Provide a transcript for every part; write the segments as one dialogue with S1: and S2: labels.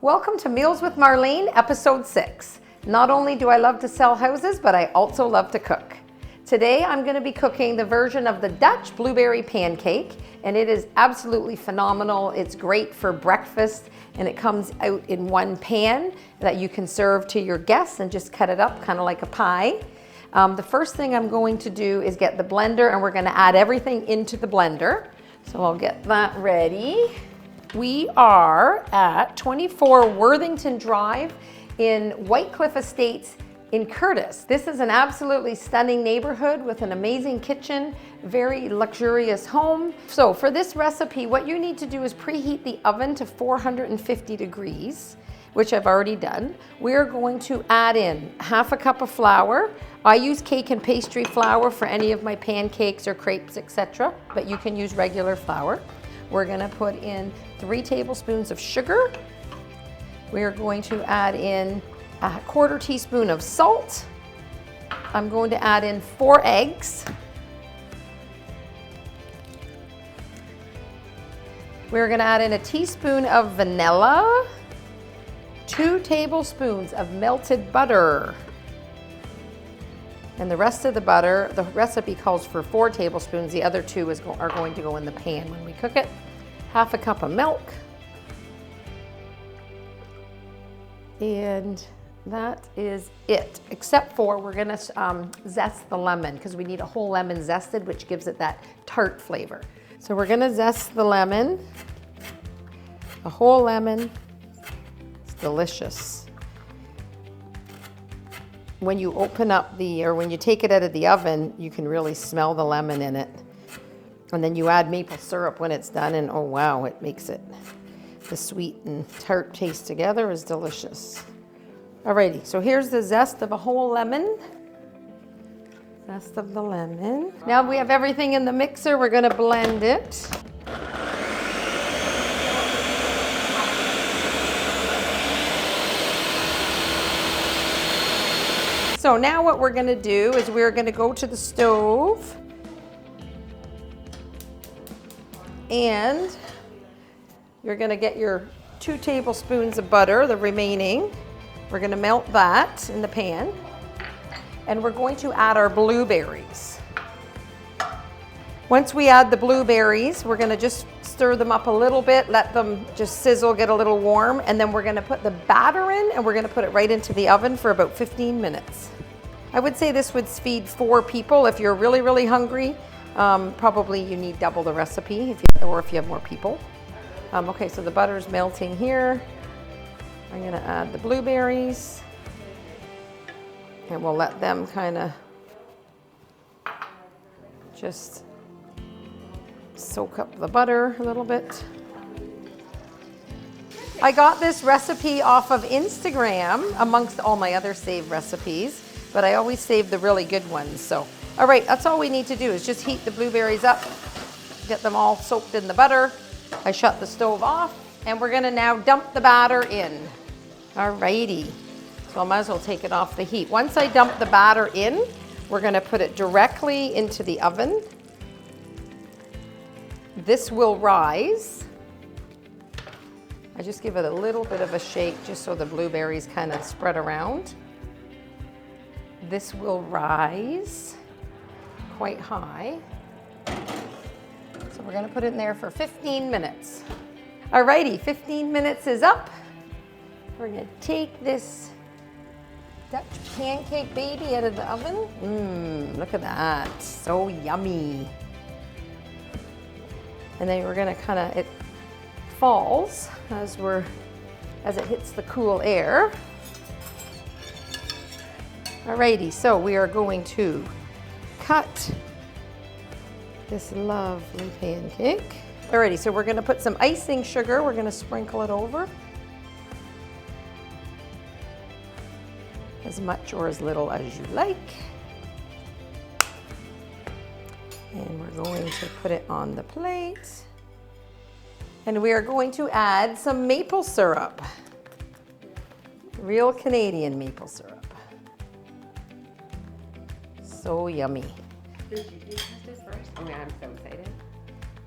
S1: Welcome to Meals with Marlene, episode 6. Not only do I love to sell houses, but I also love to cook. Today I'm going to be cooking the version of the Dutch blueberry pancake, and it is absolutely phenomenal. It's great for breakfast, and it comes out in one pan that you can serve to your guests and just cut it up kind of like a pie. The first thing I'm going to do is get the blender, and we're going to add everything into the blender. So I'll get that ready. We are at 24 Worthington Drive in White Cliff Estates in Curtis. This is an absolutely stunning neighborhood with an amazing kitchen, very luxurious home. So for this recipe, what you need to do is preheat the oven to 450 degrees, which I've already done. We're going to add in half a cup of flour. I use cake and pastry flour for any of my pancakes or crepes, etc., but you can use regular flour. We're gonna put in 3 tablespoons of sugar. We're going to add in a 1/4 teaspoon of salt. I'm going to add in 4 eggs. We're gonna add in a teaspoon of vanilla, 2 tablespoons of melted butter. And the rest of the butter, the recipe calls for 4 tablespoons. The other 2 are going to go in the pan when we cook it. Half a cup of milk. And that is it, except for we're gonna zest the lemon because we need a whole lemon zested, which gives it that tart flavor. So we're gonna zest the lemon, a whole lemon. It's delicious. When you open up when you take it out of the oven, you can really smell the lemon in it. And then you add maple syrup when it's done, and oh wow, it makes it, the sweet and tart taste together is delicious. Alrighty, so here's the zest of a whole lemon. Zest of the lemon. Now we have everything in the mixer, we're gonna blend it. So now what we're gonna do is we're gonna go to the stove and you're gonna get your 2 tablespoons of butter, the remaining. We're gonna melt that in the pan and we're going to add our blueberries. Once we add the blueberries, we're gonna just stir them up a little bit, let them just sizzle, get a little warm, and then we're gonna put the batter in and we're gonna put it right into the oven for about 15 minutes. I would say this would feed 4 people. If you're really, really hungry, probably you need double the recipe or if you have more people. Okay, so the butter's melting here. I'm gonna add the blueberries and we'll let them kind of just soak up the butter a little bit. I got this recipe off of Instagram amongst all my other saved recipes, but I always save the really good ones. So, all right, that's all we need to do is just heat the blueberries up, get them all soaked in the butter. I shut the stove off and we're gonna now dump the batter in. All righty, so I might as well take it off the heat. Once I dump the batter in, we're gonna put it directly into the oven. This will rise. I just give it a little bit of a shake just so the blueberries kind of spread around. This will rise quite high. So we're gonna put it in there for 15 minutes. Alrighty, 15 minutes is up. We're gonna take this Dutch pancake baby out of the oven. Look at that, so yummy. And then we're gonna it falls as it hits the cool air. Alrighty, so we are going to cut this lovely pancake. Alrighty, so we're gonna put some icing sugar. We're gonna sprinkle it over. As much or as little as you like. And we're going to put it on the plate. And we are going to add some maple syrup. Real Canadian maple syrup. So yummy.
S2: Did you test this first? Oh yeah, I'm so excited.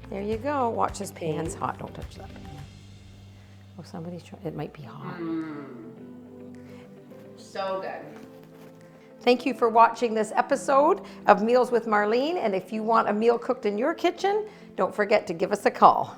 S1: There you go. Watch this pan's hot. Don't touch that. Oh, somebody's trying, it might be hot.
S2: So good.
S1: Thank you for watching this episode of Meals with Marlene. And if you want a meal cooked in your kitchen, don't forget to give us a call.